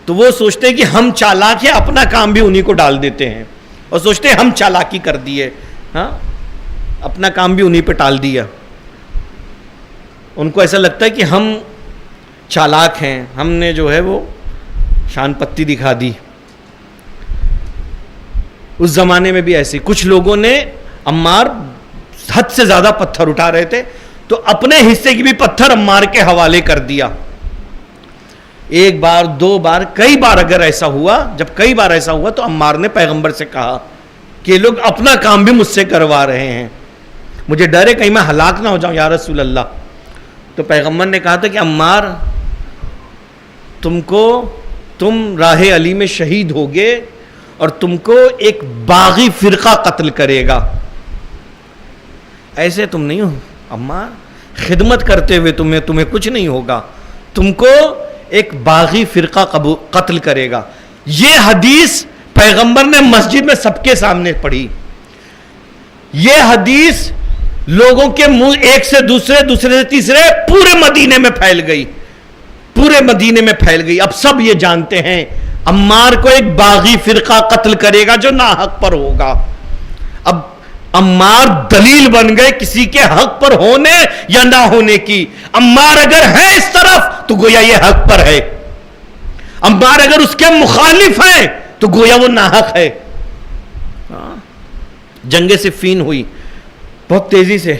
تو وہ سوچتے ہیں کہ ہم چالاک ہیں، اپنا کام بھی انہی کو ڈال دیتے ہیں اور سوچتے ہیں ہم چالاکی کر دیے، ہاں اپنا کام بھی انہی پہ ٹال دیا. ان کو ایسا لگتا ہے کہ ہم چالاک ہیں، ہم نے جو ہے وہ شان پتی دکھا دی. اس زمانے میں بھی ایسے کچھ لوگوں نے، عمار حد سے زیادہ پتھر اٹھا رہے تھے تو اپنے حصے کی بھی پتھر عمار کے حوالے کر دیا. ایک بار، دو بار، کئی بار اگر ایسا ہوا، جب کئی بار ایسا ہوا تو عمار نے پیغمبر سے کہا کہ یہ لوگ اپنا کام بھی مجھ سے کروا رہے ہیں، مجھے ڈر ہے کہیں میں ہلاک نہ ہو جاؤں یا رسول اللہ. تو پیغمبر نے کہا تھا کہ عمار تم راہ علی میں شہید ہوگے اور تم کو ایک باغی فرقہ قتل کرے گا. ایسے تم نہیں ہو عمار، خدمت کرتے ہوئے تمہیں کچھ نہیں ہوگا، تم کو ایک باغی فرقہ قتل کرے گا. یہ حدیث پیغمبر نے مسجد میں سب کے سامنے پڑھی. یہ حدیث لوگوں کے منہ ایک سے دوسرے، دوسرے سے تیسرے، پورے مدینے میں پھیل گئی، پورے مدینے میں پھیل گئی. اب سب یہ جانتے ہیں عمار کو ایک باغی فرقہ قتل کرے گا جو ناحق پر ہوگا. اب عمار دلیل بن گئے کسی کے حق پر ہونے یا نہ ہونے کی. عمار اگر ہے اس طرف تو گویا یہ حق پر ہے، عمار اگر اس کے مخالف ہے تو گویا وہ ناحق ہے. جنگ صفین ہوئی، بہت تیزی سے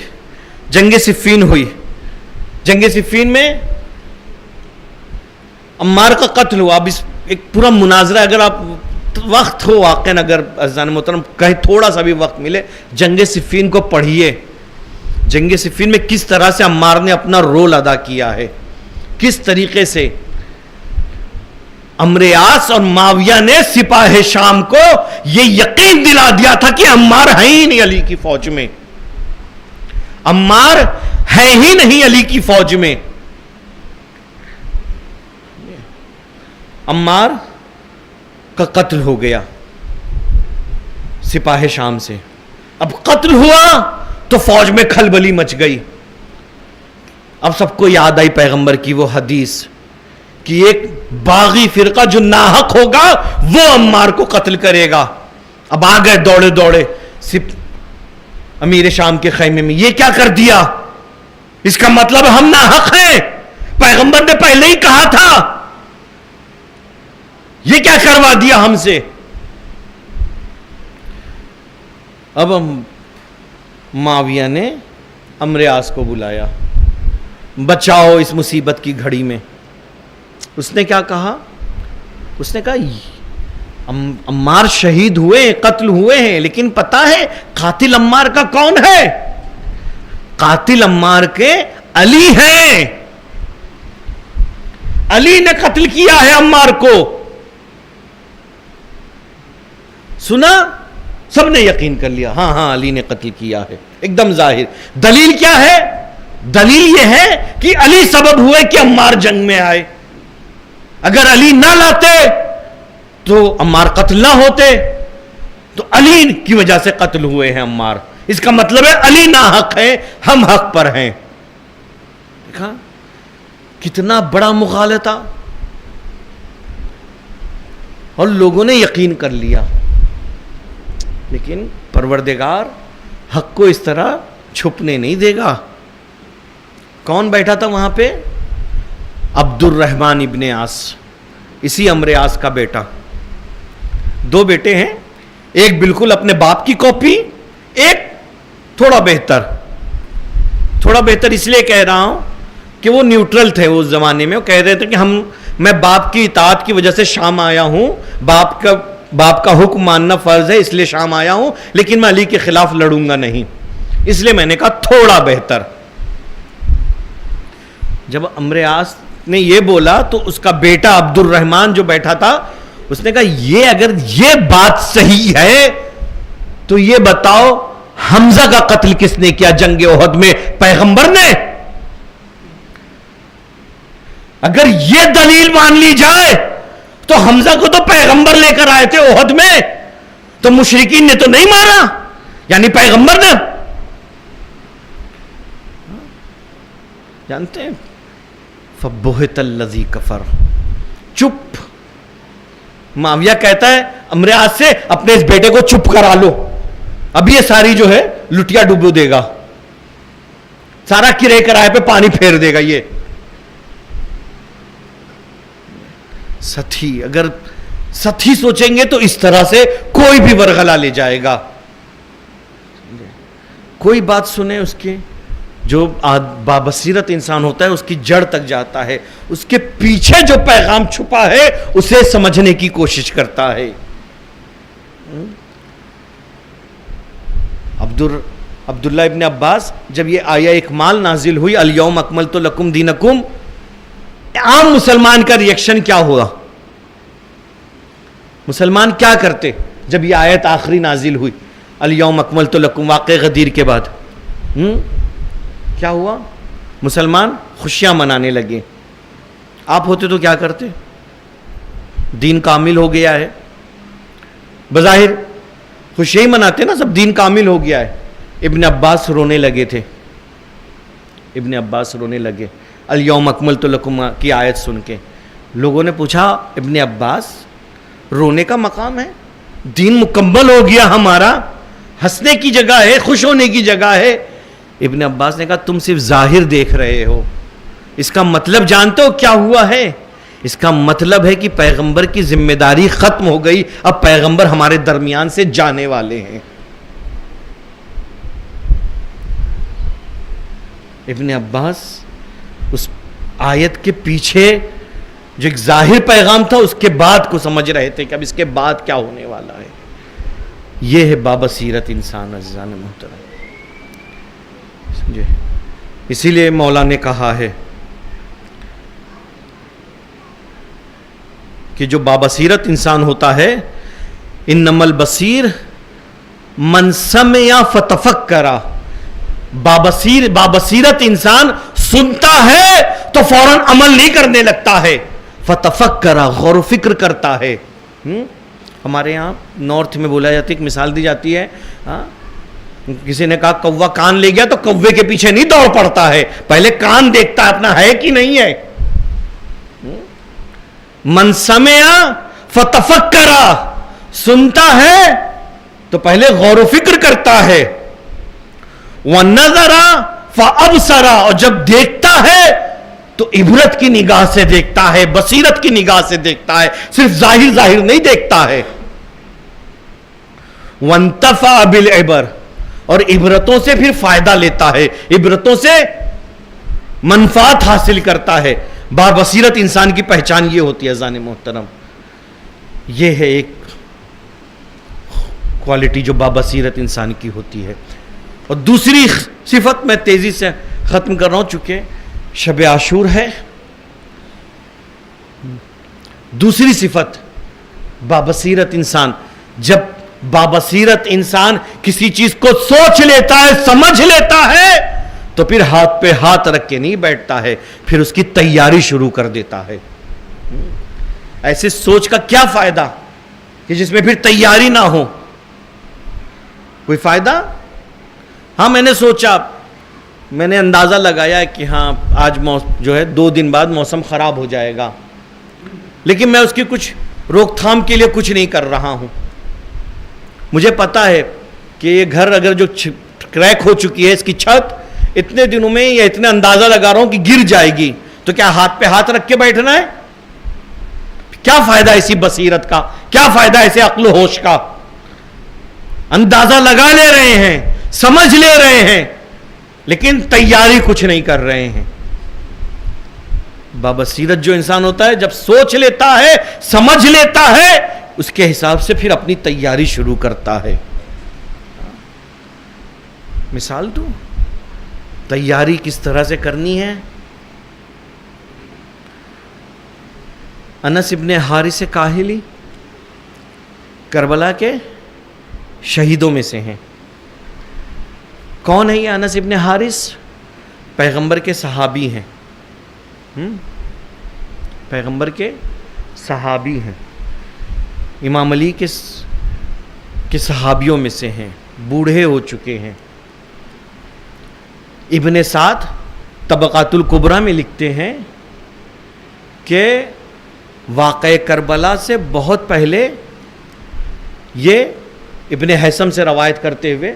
جنگ صفین ہوئی. جنگ صفین میں عمار کا قتل ہوا. اب اس ایک پورا مناظرہ، اگر آپ وقت ہو واقعا، اگر عزیزان محترم کہیں تھوڑا سا بھی وقت ملے، جنگ صفین کو پڑھیے. جنگ صفین میں کس طرح سے عمار نے اپنا رول ادا کیا ہے، کس طریقے سے عمریاس اور معاویہ نے سپاہ شام کو یہ یقین دلا دیا تھا کہ عمار ہے ہی نہیں علی کی فوج میں، عمار ہے ہی نہیں علی کی فوج میں. عمار کا قتل ہو گیا سپاہ شام سے. اب قتل ہوا تو فوج میں کھلبلی مچ گئی. اب سب کو یاد آئی پیغمبر کی وہ حدیث کہ ایک باغی فرقہ جو ناحق ہوگا وہ عمار کو قتل کرے گا. اب آ گئے دوڑے دوڑے امیر شام کے خیمے میں. یہ کیا کر دیا؟ اس کا مطلب ہم ناحق ہیں، پیغمبر نے پہلے ہی کہا تھا. یہ کیا کروا دیا ہم سے؟ اب معاویہ نے عمریاس کو بلایا، بچاؤ اس مصیبت کی گھڑی میں. اس نے کیا کہا؟ اس نے کہا عمار شہید ہوئے، قتل ہوئے ہیں، لیکن پتا ہے قاتل عمار کا کون ہے؟ قاتل عمار کے علی ہیں. علی نے قتل کیا ہے عمار کو. سنا؟ سب نے یقین کر لیا، ہاں ہاں علی نے قتل کیا ہے، ایک دم ظاہر. دلیل کیا ہے؟ دلیل یہ ہے کہ علی سبب ہوئے کہ عمار جنگ میں آئے. اگر علی نہ لاتے تو عمار قتل نہ ہوتے، تو علی کی وجہ سے قتل ہوئے ہیں عمار. اس کا مطلب ہے علی ناحق ہے، ہم حق پر ہیں. دیکھا کتنا بڑا مغالطہ، اور لوگوں نے یقین کر لیا. لیکن پروردگار حق کو اس طرح چھپنے نہیں دے گا. کون بیٹھا تھا وہاں پہ؟ عبد الرحمن ابن عاص، اسی عمرو عاص کا بیٹا. دو بیٹے ہیں، ایک بالکل اپنے باپ کی کاپی، ایک تھوڑا بہتر. تھوڑا بہتر اس لیے کہہ رہا ہوں کہ وہ نیوٹرل تھے اس زمانے میں. وہ کہہ رہے تھے کہ میں باپ کی اطاعت کی وجہ سے شام آیا ہوں، باپ کا حکم ماننا فرض ہے اس لیے شام آیا ہوں، لیکن میں علی کے خلاف لڑوں گا نہیں، اس لیے میں نے کہا تھوڑا بہتر. جب عمرو عاص نے یہ بولا تو اس کا بیٹا عبد الرحمن جو بیٹھا تھا اس نے کہا اگر یہ بات صحیح ہے تو یہ بتاؤ حمزہ کا قتل کس نے کیا جنگ احد میں؟ پیغمبر نے. اگر یہ دلیل مان لی جائے تو حمزہ کو تو پیغمبر لے کر آئے تھے احد میں، تو مشرکین نے تو نہیں مارا، یعنی پیغمبر نے. جانتے ہیں فَبُهِتَ الَّذِي كَفَرَ. چپ. معاویہ کہتا ہے عمرو عاص سے اپنے اس بیٹے کو چپ کرا لو، اب یہ ساری جو ہے لٹیا ڈبو دے گا، سارا کرے کرائے پہ پانی پھیر دے گا. یہ ساتھی، اگر ساتھی سوچیں گے تو اس طرح سے کوئی بھی ورغلا لے جائے گا. کوئی بات سنیں اس کی، جو بابصیرت انسان ہوتا ہے اس کی جڑ تک جاتا ہے، اس کے پیچھے جو پیغام چھپا ہے اسے سمجھنے کی کوشش کرتا ہے. عبداللہ ابن عباس جب یہ آیہ اکمال نازل ہوئی الیوم اکملت لکم دینکم، عام مسلمان کا ریئیکشن کیا ہوا؟ مسلمان کیا کرتے جب یہ آیت آخری نازل ہوئی الیوم اکملت لکم، واقع غدیر کے بعد کیا ہوا؟ مسلمان خوشیاں منانے لگے. آپ ہوتے تو کیا کرتے؟ دین کامل ہو گیا ہے، بظاہر خوشیاں ہی مناتے نا سب، دین کامل ہو گیا ہے. ابن عباس رونے لگے تھے، ابن عباس رونے لگے الیوم اکملت لکم کی آیت سن کے. لوگوں نے پوچھا ابن عباس رونے کا مقام ہے؟ دین مکمل ہو گیا ہمارا، ہنسنے کی جگہ ہے، خوش ہونے کی جگہ ہے. ابن عباس نے کہا تم صرف ظاہر دیکھ رہے ہو، اس کا مطلب جانتے ہو کیا ہوا ہے؟ اس کا مطلب ہے کہ پیغمبر کی ذمہ داری ختم ہو گئی، اب پیغمبر ہمارے درمیان سے جانے والے ہیں. ابن عباس اس آیت کے پیچھے جو ایک ظاہر پیغام تھا اس کے بعد کو سمجھ رہے تھے کہ اب اس کے بعد کیا ہونے والا ہے. یہ ہے بابصیرت انسان عزیزان محترم. سمجھے؟ اسی لیے مولا نے کہا ہے کہ جو بابصیرت انسان ہوتا ہے انما البصیر من سمع فتفکر. بابصیرت انسان سنتا ہے تو فوراً عمل نہیں کرنے لگتا ہے، فتفکر غور و فکر کرتا ہے. ہمارے یہاں نارتھ میں بولا جاتی ہے، ایک مثال دی جاتی ہے، کسی نے کہا کوا کان لے گیا تو کوے کے پیچھے نہیں دوڑ پڑتا ہے، پہلے کان دیکھتا ہے اپنا ہے کہ نہیں ہے. من سمع فتفکر، سنتا ہے تو پہلے غور و فکر کرتا ہے. وَنَظَرَ فَأَبْصَرَ، اور جب دیکھتا ہے تو عبرت کی نگاہ سے دیکھتا ہے، بصیرت کی نگاہ سے دیکھتا ہے، صرف ظاہر نہیں دیکھتا ہے. وَانْتَفَعَ بِالْعِبَرِ، اور عبرتوں سے پھر فائدہ لیتا ہے، عبرتوں سے منفعت حاصل کرتا ہے. بابصیرت انسان کی پہچان یہ ہوتی ہے ذان محترم. یہ ہے ایک کوالٹی جو بابصیرت انسان کی ہوتی ہے. اور دوسری صفت میں تیزی سے ختم کر رہا ہوں چونکہ شب عاشور ہے. دوسری صفت بابصیرت انسان، جب بابصیرت انسان کسی چیز کو سوچ لیتا ہے، سمجھ لیتا ہے تو پھر ہاتھ پہ ہاتھ رکھ کے نہیں بیٹھتا ہے، پھر اس کی تیاری شروع کر دیتا ہے. ایسے سوچ کا کیا فائدہ کہ جس میں پھر تیاری نہ ہو؟ کوئی فائدہ؟ ہاں میں نے سوچا، میں نے اندازہ لگایا کہ ہاں آج جو ہے 2 دن بعد موسم خراب ہو جائے گا، لیکن میں اس کی کچھ روک تھام کے لیے کچھ نہیں کر رہا ہوں. مجھے پتا ہے کہ یہ گھر اگر جو کریک ہو چکی ہے اس کی چھت, اتنے دنوں میں یا اتنے اندازہ لگا رہا ہوں کہ گر جائے گی, تو کیا ہاتھ پہ ہاتھ رکھ کے بیٹھنا ہے؟ کیا فائدہ ایسی بصیرت کا, کیا فائدہ ایسے عقل و ہوش کا؟ اندازہ لگا لے رہے ہیں, سمجھ لے رہے ہیں, لیکن تیاری کچھ نہیں کر رہے ہیں. بابصیرت جو انسان ہوتا ہے, جب سوچ لیتا ہے, سمجھ لیتا ہے, اس کے حساب سے پھر اپنی تیاری شروع کرتا ہے. مثال دوں, تیاری کس طرح سے کرنی ہے. انس ابن حارث کاہلی کربلا کے شہیدوں میں سے ہیں. کون ہے یہ انس ابن حارث؟ پیغمبر کے صحابی ہیں. پیغمبر کے صحابی ہیں, امام علی کے صحابیوں میں سے ہیں, بوڑھے ہو چکے ہیں. ابن سعد طبقات الکبریٰ میں لکھتے ہیں کہ واقعہ کربلا سے بہت پہلے, یہ ابن حیثم سے روایت کرتے ہوئے,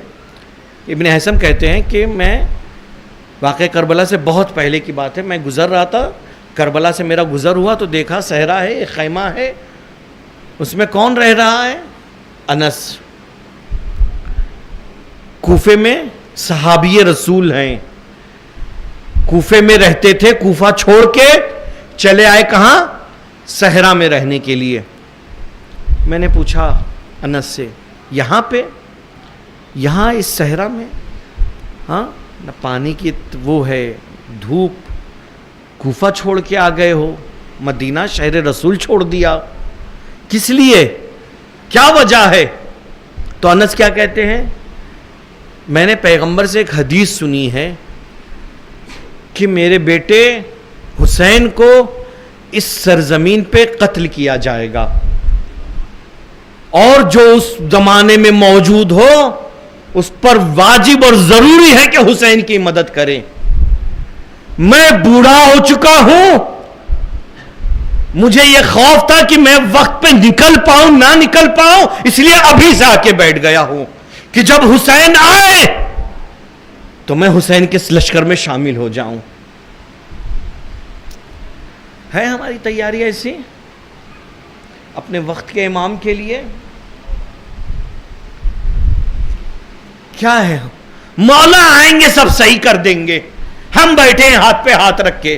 ابن حیثم کہتے ہیں کہ میں واقعہ کربلا سے بہت پہلے کی بات ہے, میں گزر رہا تھا, کربلا سے میرا گزر ہوا تو دیکھا صحرا ہے, ایک خیمہ ہے, اس میں کون رہ رہا ہے؟ انس. کوفے میں صحابی رسول ہیں, کوفے میں رہتے تھے, کوفہ چھوڑ کے چلے آئے کہاں؟ صحرا میں رہنے کے لیے. میں نے پوچھا انس سے, یہاں پہ, یہاں اس صحرا میں, ہاں نہ پانی کی وہ ہے, دھوپ, کوفہ چھوڑ کے آ گئے ہو, مدینہ شہر رسول چھوڑ دیا, کس لیے, کیا وجہ ہے؟ تو انس کیا کہتے ہیں, میں نے پیغمبر سے ایک حدیث سنی ہے کہ میرے بیٹے حسین کو اس سرزمین پہ قتل کیا جائے گا, اور جو اس زمانے میں موجود ہو اس پر واجب اور ضروری ہے کہ حسین کی مدد کریں. میں بوڑھا ہو چکا ہوں, مجھے یہ خوف تھا کہ میں وقت پہ نکل پاؤں نہ نکل پاؤں, اس لیے ابھی سے آ کے بیٹھ گیا ہوں کہ جب حسین آئے تو میں حسین کے لشکر میں شامل ہو جاؤں. ہے ہماری تیاری ایسی اپنے وقت کے امام کے لیے؟ کیا ہے, مولا آئیں گے سب صحیح کر دیں گے, ہم بیٹھے ہیں ہاتھ پہ ہاتھ رکھ کے,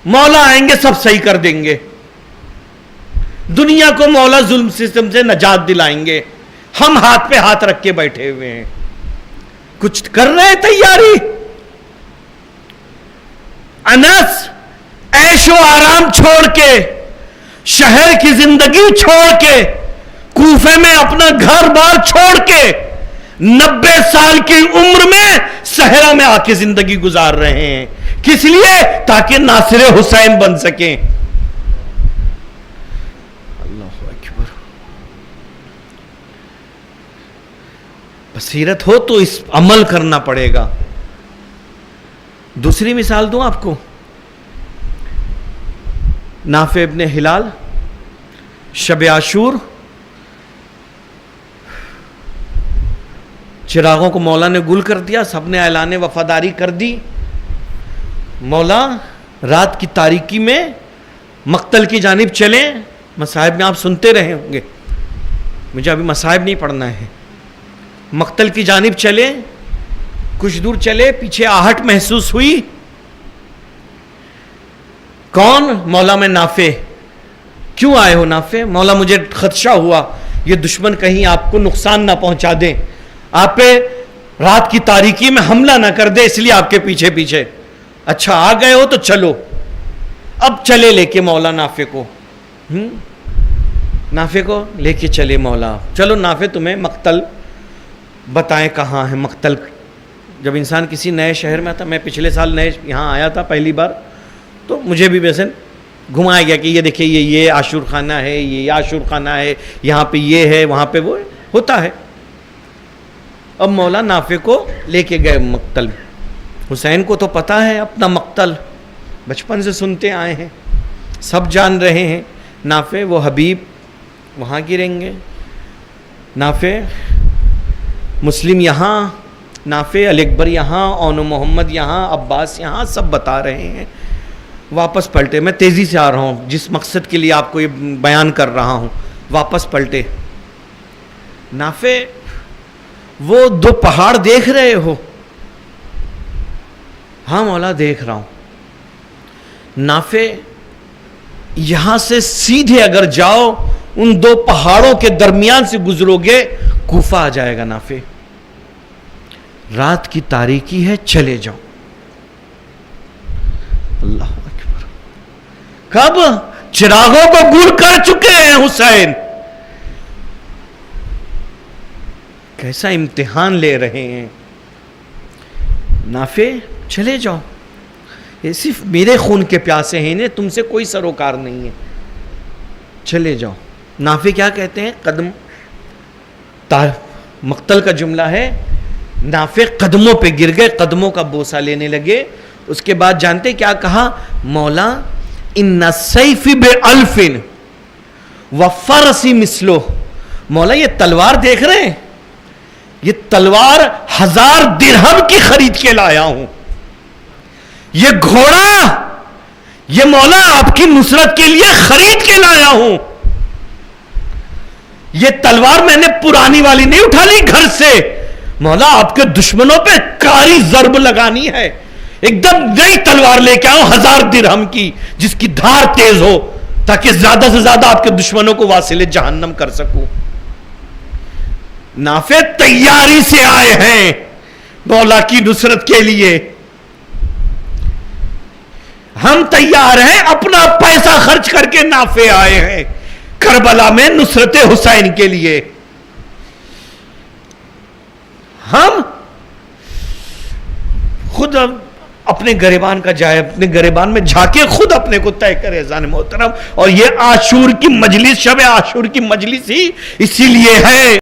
مولا آئیں گے سب صحیح کر دیں گے, دنیا کو مولا ظلم سسٹم سے نجات دلائیں گے, ہم ہاتھ پہ ہاتھ رکھ کے بیٹھے ہوئے ہیں. کچھ کر رہے ہیں تیاری؟ انس عیش و آرام چھوڑ کے, شہر کی زندگی چھوڑ کے, کوفے میں اپنا گھر بار چھوڑ کے, 90 سال کی عمر میں صحرا میں آ کے زندگی گزار رہے ہیں. کس لیے؟ تاکہ ناصر حسین بن سکیں. اللہ اکبر. بصیرت ہو تو اس عمل کرنا پڑے گا. دوسری مثال دوں آپ کو, نافع ابن ہلال, شب عاشور, چراغوں کو مولا نے گل کر دیا, سب نے اعلان وفاداری کر دی. مولا رات کی تاریکی میں مقتل کی جانب چلے. مصائب میں آپ سنتے رہے ہوں گے, مجھے ابھی مصائب نہیں پڑھنا ہے. مقتل کی جانب چلے, کچھ دور چلے, پیچھے آہٹ محسوس ہوئی. کون؟ مولا میں نافع. کیوں آئے ہو نافع؟ مولا مجھے خدشہ ہوا یہ دشمن کہیں آپ کو نقصان نہ پہنچا دیں, آپ پہ رات کی تاریکی میں حملہ نہ کر دے, اس لیے آپ کے پیچھے پیچھے. اچھا آ گئے ہو تو چلو. اب چلے لے کے مولا نافع کو, نافع کو لے کے چلے مولا. چلو نافع تمہیں مقتل بتائیں کہاں ہے مقتل. جب انسان کسی نئے شہر میں آتا, میں پچھلے سال نئے یہاں آیا تھا پہلی بار, تو مجھے بھی ویسے گھمایا گیا کہ یہ دیکھیں یہ عاشور خانہ ہے, یہ عاشور خانہ ہے, یہاں پہ یہ ہے, وہاں پہ وہ ہوتا ہے. اب مولا نافع کو لے کے گئے مقتل. حسین کو تو پتا ہے اپنا مقتل, بچپن سے سنتے آئے ہیں, سب جان رہے ہیں. نافع وہ حبیب وہاں گریں گے. نافع مسلم یہاں، نافع علی اکبر یہاں، اون محمد یہاں، عباس یہاں، سب بتا رہے ہیں. واپس پلٹے. میں تیزی سے آ رہا ہوں جس مقصد کے لیے آپ کو یہ بیان کر رہا ہوں. واپس پلٹے. نافع وہ دو پہاڑ دیکھ رہے ہو؟ ہاں مولا دیکھ رہا ہوں. نافع یہاں سے سیدھے اگر جاؤ ان دو پہاڑوں کے درمیان سے گزرو گے کوفہ آ جائے گا. نافع رات کی تاریکی ہے، چلے جاؤ. اللہ اکبر. کب؟ چراغوں کو گول کر چکے ہیں حسین. کیسا امتحان لے رہے ہیں. نافع چلے جاؤ، یہ صرف میرے خون کے پیاسے ہیں، انہیں تم سے کوئی سروکار نہیں ہے، چلے جاؤ. نافع کیا کہتے ہیں؟ قدم مقتل کا جملہ ہے. نافع قدموں پہ گر گئے، قدموں کا بوسہ لینے لگے. اس کے بعد جانتے کیا کہا؟ مولا ان السیف بألف وفرس مثلہ. مولا یہ تلوار دیکھ رہے ہیں؟ یہ تلوار 1000 درہم کی خرید کے لایا ہوں. یہ گھوڑا یہ مولا آپ کی نصرت کے لیے خرید کے لایا ہوں. یہ تلوار میں نے پرانی والی نہیں اٹھا لی گھر سے. مولا آپ کے دشمنوں پہ کاری ضرب لگانی ہے، ایک دم نئی تلوار لے کے آؤ 1000 درہم کی، جس کی دھار تیز ہو، تاکہ زیادہ سے زیادہ آپ کے دشمنوں کو واصل جہنم کر سکوں. نافع تیاری سے آئے ہیں مولا کی نصرت کے لیے. ہم تیار ہیں، اپنا پیسہ خرچ کر کے نافع آئے ہیں کربلا میں نصرت حسین کے لیے. ہم خود اپنے گریبان کا جائے، اپنے گریبان میں جھانکے خود اپنے کو طے کرے اذان محترم. اور یہ عاشور کی مجلس، شب عاشور کی مجلس ہی اسی لیے ہے